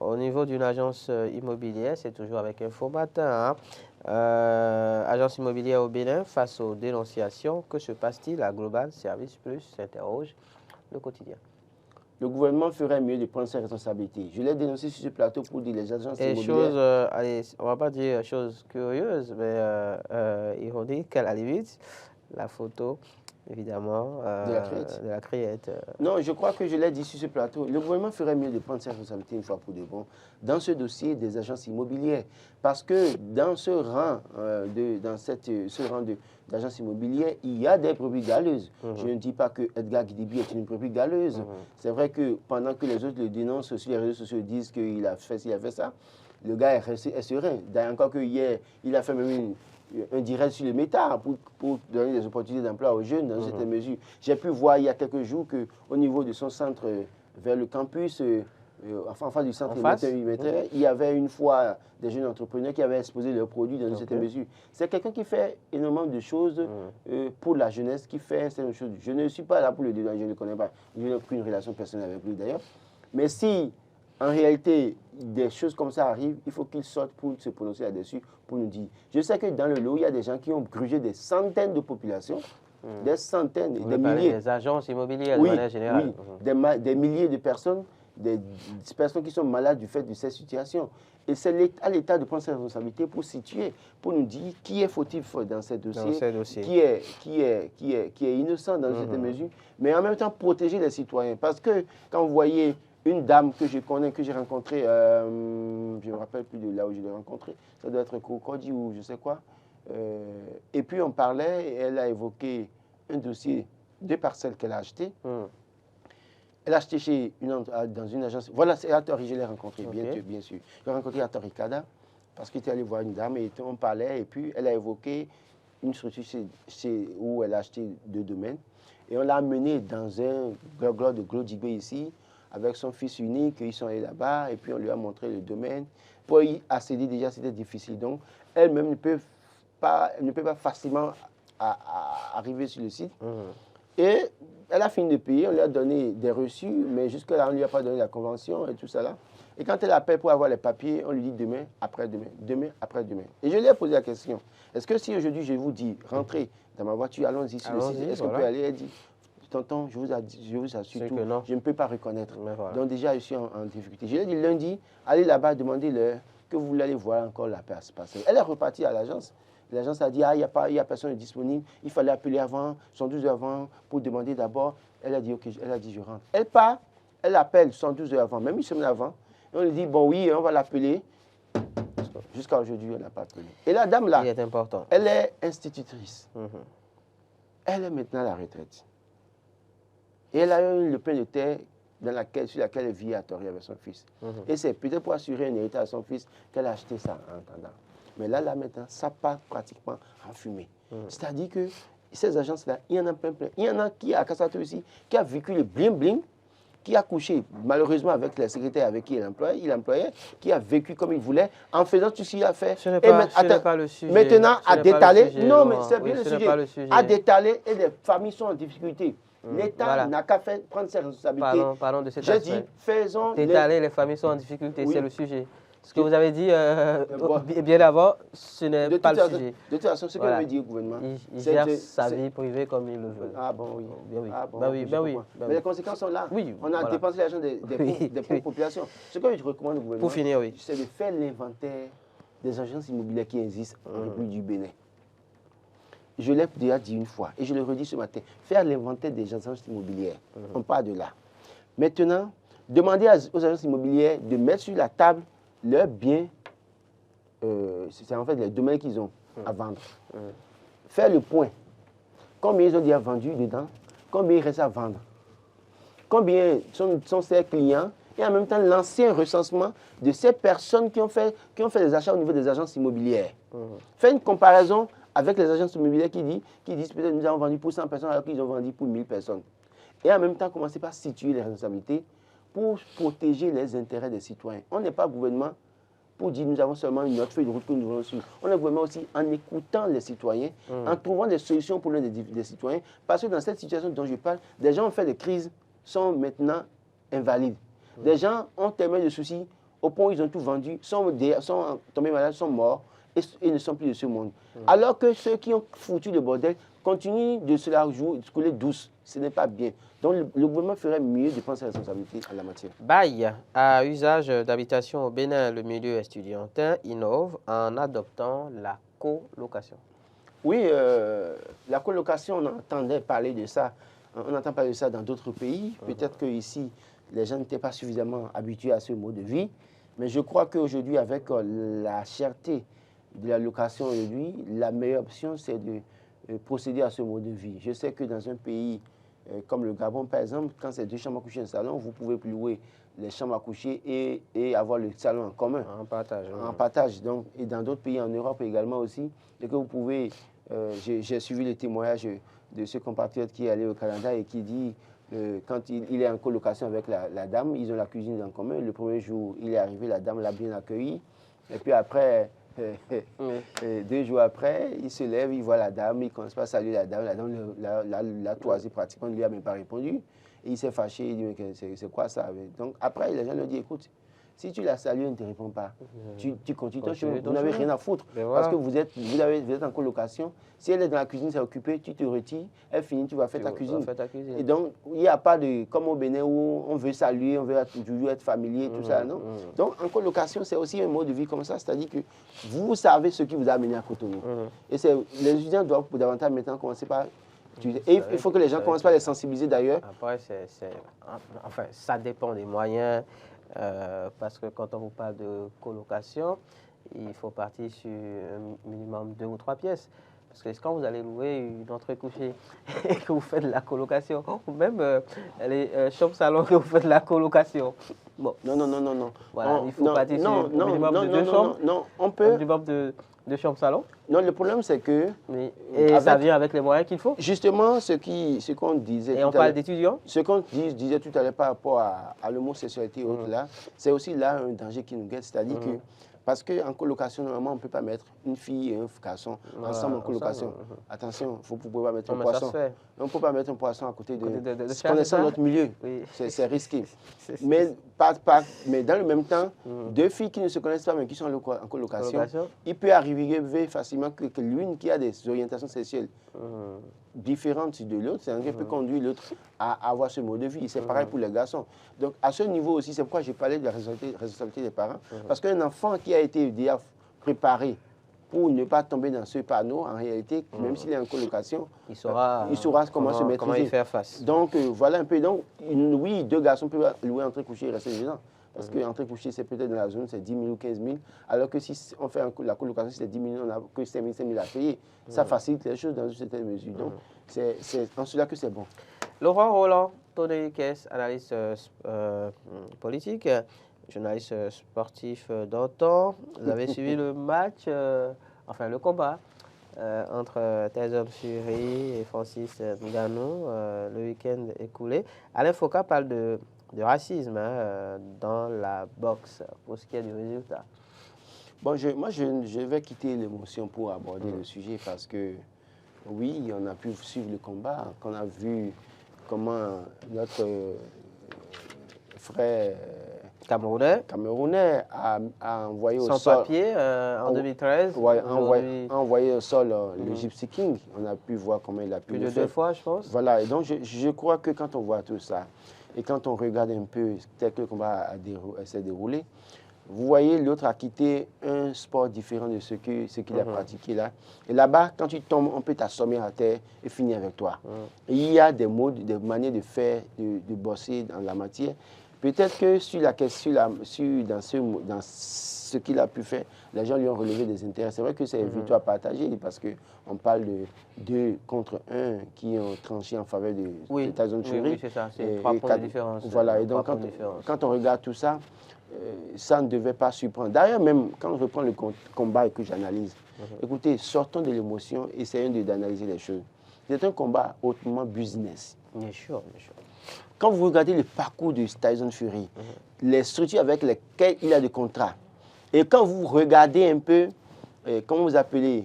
au niveau d'une agence immobilière, c'est toujours avec Info Matin, agence immobilière au Bénin, face aux dénonciations, que se passe-t-il à Global Service Plus, s'interroge le quotidien. Le gouvernement ferait mieux de prendre ses responsabilités. Je l'ai dénoncé sur ce plateau pour dire les agences immobilières... allez, on ne va pas dire choses curieuses, mais ironiques à la limite, la photo... évidemment, de la criette. Non, je crois que je l'ai dit sur ce plateau. Le gouvernement ferait mieux de prendre ses responsabilités une fois pour de bon dans ce dossier des agences immobilières. Parce que dans ce rang d'agences immobilières, il y a des brebis galeuses. Je ne dis pas que Edgar Guidibi est une brebis galeuse. C'est vrai que pendant que les autres le dénoncent sur les réseaux sociaux, disent qu'il a fait ça, le gars est serein. D'ailleurs, encore que hier, il a fait même un direct sur le méta pour donner des opportunités d'emploi aux jeunes dans cette mesure. J'ai pu voir il y a quelques jours qu'au niveau de son centre vers le campus, en face du centre il y avait une fois des jeunes entrepreneurs qui avaient exposé leurs produits dans cette mesure. C'est quelqu'un qui fait énormément de choses pour la jeunesse, qui fait certaines choses. Je ne suis pas là pour le dire, je ne le connais pas. Je n'ai aucune relation personnelle avec lui d'ailleurs. Mais si en réalité, des choses comme ça arrivent, il faut qu'ils sortent pour se prononcer là-dessus, pour nous dire. Je sais que dans le lot, il y a des gens qui ont grugé des centaines de populations, des centaines, des milliers. Des agences immobilières de manière générale. Oui, des milliers de personnes, des personnes qui sont malades du fait de cette situation. Et c'est à l'État de prendre ses responsabilités pour situer, pour nous dire qui est fautif dans ces dossiers, qui est innocent dans cette mesure, mais en même temps protéger les citoyens. Parce que quand vous voyez une dame que je connais, que j'ai rencontrée, je ne me rappelle plus de là où je l'ai rencontrée, ça doit être Cocody ou je sais quoi. Et puis on parlait, et elle a évoqué un dossier de parcelles qu'elle a acheté. Elle a acheté dans une agence. Voilà, c'est Atori, je l'ai rencontré, bien sûr. Je l'ai rencontré à Toricada parce qu'il était allé voir une dame et on parlait. Et puis elle a évoqué une structure où elle a acheté 2 domaines. Et on l'a amenée dans un glog de Glodigbe ici, avec son fils unique, ils sont allés là-bas, et puis on lui a montré le domaine. Pour y accéder déjà, c'était difficile. Donc, elle-même ne peut pas facilement arriver sur le site. Et elle a fini de payer, on lui a donné des reçus, mais jusque-là, on ne lui a pas donné la convention et tout ça là. Et quand elle appelle pour avoir les papiers, on lui dit demain, après-demain, demain, après-demain. Et je lui ai posé la question, est-ce que si aujourd'hui je vous dis, rentrez dans ma voiture, allons-y sur le site, est-ce qu'on peut aller? Elle dit, tonton, je vous assure tout, je ne peux pas reconnaître. Voilà. Donc déjà, je suis en difficulté. Je lui ai dit lundi, allez là-bas, demandez-leur que vous voulez aller voir encore la personne. Elle est repartie à l'agence. L'agence a dit, il n'y a personne disponible, il fallait appeler avant, 112 heures avant, pour demander d'abord. Elle a dit, ok, elle a dit, je rentre. Elle part, elle appelle 112 heures avant, même une semaine avant. Et on lui dit, bon oui, on va l'appeler. Jusqu'à aujourd'hui, on n'a pas appelé. Et la dame là, elle est institutrice. Elle est maintenant à la retraite. Et elle a eu le pain de terre sur laquelle elle vit à Tori avec son fils. Et c'est peut-être pour assurer un héritage à son fils qu'elle a acheté ça en attendant. Mais là maintenant, ça part pratiquement en fumée. C'est-à-dire que ces agences-là, il y en a plein. Il y en a qui, à Kassatou aussi, qui a vécu le bling-bling, qui a couché malheureusement avec la secrétaire avec qui il employait, qui a vécu comme il voulait, en faisant tout ce qu'il a fait. Ce n'est pas le sujet. Maintenant, à détaler, non mais c'est bien le sujet, à détaler et les familles sont en difficulté. L'État n'a qu'à prendre ses responsabilités. Parlons de cet aspect. J'ai dit, faisons... Détaler, les familles sont en difficulté, c'est le sujet. Ce que vous avez dit bien avant, ce n'est pas le sujet. De toute façon, ce que veut dire le gouvernement... Il gère sa vie privée comme il le veut. Ah bon, oui. Oui. Mais les conséquences sont là. Oui, on a dépensé l'argent des pauvres populations. Ce que je recommande au gouvernement, pour finir, c'est de faire l'inventaire des agences immobilières qui existent en République du Bénin. Je l'ai déjà dit une fois et je le redis ce matin. Faire l'inventaire des agences immobilières. On part de là. Maintenant, demander aux agences immobilières de mettre sur la table leurs biens, c'est en fait les domaines qu'ils ont à vendre. Faire le point. Combien ils ont déjà vendu dedans, combien il reste à vendre, combien sont ces clients, et en même temps lancer un recensement de ces personnes qui ont fait des achats au niveau des agences immobilières. Faire une comparaison avec les agences immobilières qui disent peut-être nous avons vendu pour 100 personnes alors qu'ils ont vendu pour 1000 personnes. Et en même temps, commencer par situer les responsabilités pour protéger les intérêts des citoyens. On n'est pas gouvernement pour dire nous avons seulement une autre feuille de route que nous voulons suivre. On est gouvernement aussi en écoutant les citoyens, en trouvant des solutions pour les citoyens. Parce que dans cette situation dont je parle, des gens ont fait des crises, sont maintenant invalides. Des gens ont tellement de soucis, au point où ils ont tout vendu, sont tombés malades, sont morts et ne sont plus de ce monde. Alors que ceux qui ont foutu le bordel continuent de se la couler douce. Ce n'est pas bien. Donc le gouvernement ferait mieux de prendre ses responsabilités en la matière. Bail à usage d'habitation au Bénin, le milieu estudiantin innove en adoptant la colocation. Oui, la colocation, on entendait parler de ça. On entend parler de ça dans d'autres pays. Peut-être qu'ici, les gens n'étaient pas suffisamment habitués à ce mode de vie. Mais je crois qu'aujourd'hui, avec la cherté de la location aujourd'hui, la meilleure option, c'est de procéder à ce mode de vie. Je sais que dans un pays comme le Gabon, par exemple, quand c'est 2 chambres à coucher et un salon, vous pouvez louer les chambres à coucher et avoir le salon en commun. En partage. En partage. Donc, et dans d'autres pays en Europe également aussi, et que vous pouvez... j'ai suivi les témoignages de ce compatriote qui est allé au Canada et qui dit, quand il est en colocation avec la dame, ils ont la cuisine en commun. Le premier jour, il est arrivé, la dame l'a bien accueilli. Et puis après... 2 jours après, il se lève, il voit la dame, il ne commence pas à saluer la dame l'a toisé pratiquement, il ne lui a même pas répondu. Et il s'est fâché, il dit, mais c'est quoi ça? Donc après, les gens lui disent, écoute, si tu la salues, elle ne te répond pas. Tu continues ton chemin, vous n'avez rien à foutre. Parce que vous êtes en colocation. Si elle est dans la cuisine, c'est occupé, tu te retires, elle finit, tu vas faire ta cuisine. Et donc, il n'y a pas de, comme au Bénin où on veut saluer, on veut toujours être familier, tout ça, non? Donc, en colocation, c'est aussi un mode de vie comme ça, c'est-à-dire que vous savez ce qui vous a amené à Cotonou. Et les étudiants doivent davantage maintenant commencer par... Et il faut que les gens commencent par les sensibiliser d'ailleurs. Après, enfin, ça dépend des moyens, parce que quand on vous parle de colocation, il faut partir sur un minimum 2 ou 3 pièces. Parce que quand vous allez louer une entrée couchée et que vous faites de la colocation, ou même les chambres salon que vous faites de la colocation. Bon. Non. Voilà, il faut partir sur un minimum de 2 chambres. Non, on peut. Un minimum de chambre-salon. Non, le problème, c'est que... Et ça vient avec les moyens qu'il faut. Justement, ce qu'on disait... Et on parle d'étudiants. Ce qu'on disait tout à l'heure par rapport à l'homosexualité et autres là, c'est aussi là un danger qui nous guette. C'est-à-dire que... Parce qu'en colocation, normalement, on ne peut pas mettre une fille et un garçon ensemble en colocation. Attention, vous ne pouvez pas mettre un poisson. On ne peut pas mettre un poisson à côté de connaissant notre milieu. Oui. C'est risqué. Mais dans le même temps, deux filles qui ne se connaissent pas, mais qui sont en colocation, il peut arriver facilement que l'une qui a des orientations sexuelles différentes de l'autre, c'est-à-dire peut conduire l'autre à avoir ce mode de vie. C'est pareil pour les garçons. Donc, à ce niveau aussi, c'est pourquoi j'ai parlé de la responsabilité des parents. Parce qu'un enfant qui a été déjà préparé pour ne pas tomber dans ce panneau, en réalité, même s'il est en colocation, il saura comment se maîtriser. Comment y faire face. Donc, voilà un peu. Donc, oui, deux garçons peuvent louer entre coucher et rester dedans. Parce qu'entre coucher, c'est peut-être dans la zone, c'est 10 000 ou 15 000. Alors que si on fait la colocation, c'est 10 000, on n'a que 5 000 à payer. Ça facilite les choses dans une certaine mesure. Donc, c'est en cela que c'est bon. Laurent Roland, Tony Kess, analyste politique, journaliste sportif d'antan. Vous avez suivi le match, le combat entre Tyson Fury et Francis Ngannou le week-end écoulé. Alain Foka parle de racisme dans la boxe pour ce qui est du résultat. Bon, moi, je vais quitter l'émotion pour aborder le sujet parce que, oui, on a pu suivre le combat, qu'on a vu comment notre frère camerounais a envoyé au sol... Sans papier en 2013. A envoyé au sol le Gypsy King. On a pu voir comment il a pu le faire. Plus de 2 fois, je pense. Voilà, et donc je crois que quand on voit tout ça, et quand on regarde un peu tel que le combat s'est déroulé, vous voyez, l'autre a quitté un sport différent de ce qu'il a pratiqué là. Et là-bas, quand tu tombes, on peut t'assommer à terre et finir avec toi. Et il y a des modes, des manières de faire, de bosser dans la matière. Peut-être que dans ce qu'il a pu faire, les gens lui ont relevé des intérêts. C'est vrai que c'est une victoire partagée parce qu'on parle de 2 contre 1 qui ont tranché en faveur de Tyson Fury. Oui, c'est ça. C'est 3 points de différence. Voilà, et donc quand on regarde tout ça, ça ne devait pas surprendre. D'ailleurs, même quand je reprends le combat et que j'analyse, écoutez, sortons de l'émotion, essayons d'analyser les choses. C'est un combat hautement business. Bien sûr, bien sûr. Quand vous regardez le parcours de Tyson Fury, les structures avec lesquelles il a des contrats, et quand vous regardez un peu, comment vous appelez,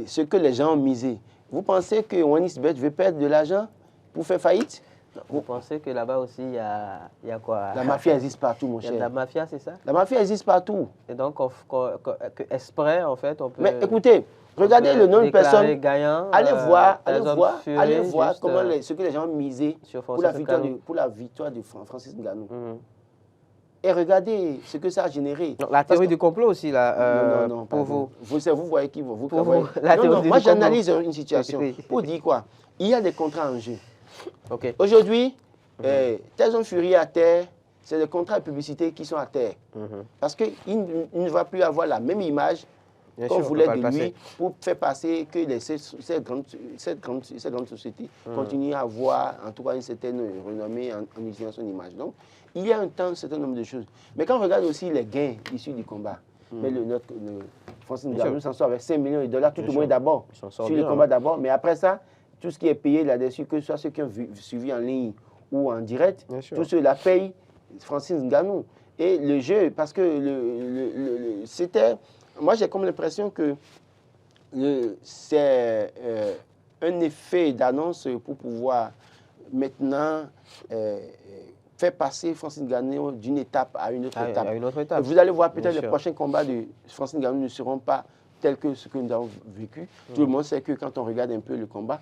ce que les gens ont misé, vous pensez que OneXBet veut perdre de l'argent pour faire faillite? Vous pensez que là-bas aussi, il y a quoi? La mafia existe partout, mon cher. Il y a de la mafia, c'est ça? La mafia existe partout. Et donc, exprès, en fait, on peut... Mais écoutez, regardez le nombre de personnes. Gagnant, allez voir comment ce que les gens ont misé pour la victoire de Francis Ngannou. Et regardez ce que ça a généré. Donc, la théorie du complot aussi, là, non, pour vous. Vous voyez qui vous moi, j'analyse une situation pour dire quoi? Il y a des contrats en jeu. Okay. Aujourd'hui, Tyson Fury à terre, c'est les contrats de publicité qui sont à terre. Parce qu'il ne va plus avoir la même image qu'on voulait de lui pour faire passer que cette grande société continue à avoir en tout cas une certaine renommée en utilisant son image. Donc, il y a un certain nombre de choses. Mais quand on regarde aussi les gains issus du combat, mais Francis Ngannou s'en sort avec 5 millions de dollars, tout au moins d'abord, sur le combat d'abord, mais après ça, tout ce qui est payé là-dessus, que ce soit ceux qui ont suivi en ligne ou en direct, tout cela paye Francis Ngannou. Et le jeu, parce que c'était... Moi, j'ai comme l'impression que c'est un effet d'annonce pour pouvoir maintenant faire passer Francis Ngannou d'une étape à une autre étape. Vous allez voir peut-être les prochains combats de Francis Ngannou ne seront pas tels que ce que nous avons vécu. Tout le monde sait que quand on regarde un peu le combat,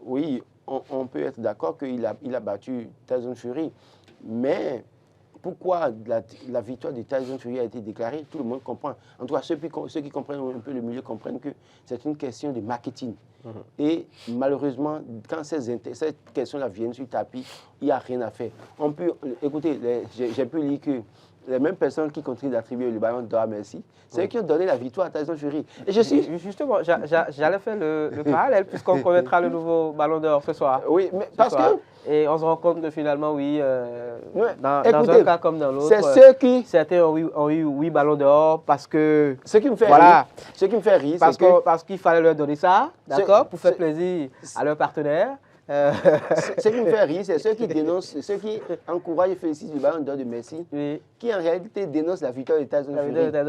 oui, on peut être d'accord qu'il a battu Tyson Fury. Mais pourquoi la victoire de Tyson Fury a été déclarée, tout le monde comprend. En tout cas, ceux qui comprennent un peu le milieu comprennent que c'est une question de marketing. Et malheureusement, quand cette question-là vient sur le tapis, il n'y a rien à faire. Écoutez, j'ai pu lire que les mêmes personnes qui continuent d'attribuer le ballon d'or à Messi, c'est eux qui ont donné la victoire à Tyson Fury. Et je suis... Justement, j'allais faire le parallèle, puisqu'on connaîtra le nouveau ballon d'or ce soir. Oui, mais parce que... Et on se rend compte que finalement, oui, dans écoutez, un cas comme dans l'autre, c'est ceux qui... certains ont eu 8 ballons d'or parce que... Ce qui me fait rire, parce qu'il fallait leur donner ça, d'accord, pour faire plaisir à leurs partenaires. Ce qui me fait rire, c'est ceux qui dénoncent, ceux qui encouragent et félicitent le ballon d'or de Messi, oui. Qui en réalité dénoncent la victoire de Tyson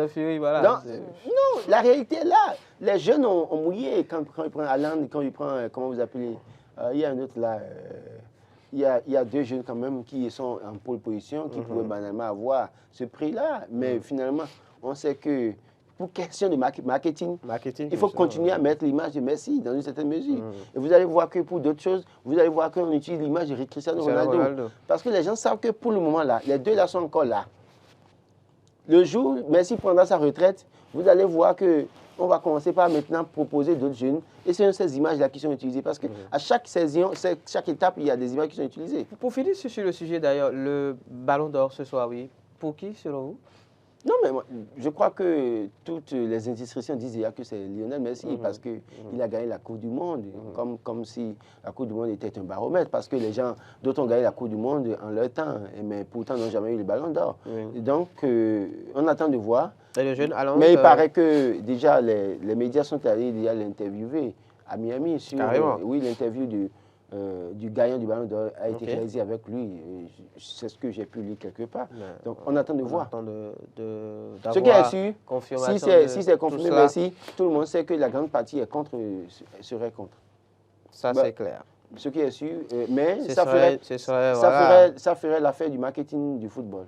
Fury. Voilà. Donc, non, la réalité est là. Les jeunes ont mouillé quand il prend Haaland, quand il prend, comment vous appelez, il y a un autre là, il y a 2 jeunes quand même qui sont en pole position, qui pouvaient banalement avoir ce prix-là. Mais finalement, on sait que pour question de marketing, il faut continuer à mettre l'image de Messi dans une certaine mesure. Et vous allez voir que pour d'autres choses, vous allez voir qu'on utilise l'image de Cristiano Ronaldo. Parce que les gens savent que pour le moment là, les deux là sont encore là. Le jour où Messi prendra sa retraite, vous allez voir qu'on va commencer par maintenant proposer d'autres jeunes. Et c'est ces images-là qui sont utilisées. Parce qu'à chaque saison, chaque étape, il y a des images qui sont utilisées. Pour finir sur le sujet d'ailleurs, le ballon d'or ce soir, oui. Pour qui selon vous? Non, mais moi, je crois que toutes les institutions disent déjà que c'est Lionel Messi parce qu'il a gagné la Coupe du Monde, comme si la Coupe du Monde était un baromètre, parce que les gens, d'autres ont gagné la Coupe du Monde en leur temps, mais pourtant n'ont jamais eu le ballon d'or. Donc, on attend de voir. Et le jeune Haaland, mais il paraît que déjà les médias sont allés déjà l'interviewer à Miami. Oui, l'interview du gagnant du ballon d'or a été réalisé avec lui. C'est ce que j'ai pu lire quelque part. Donc, on attend de voir. Ce qui est sûr, si c'est confirmé, Messi, tout le monde sait que la grande partie est contre, serait contre. Ça, c'est clair. Ce qui est sûr, mais ça ferait l'affaire du marketing du football.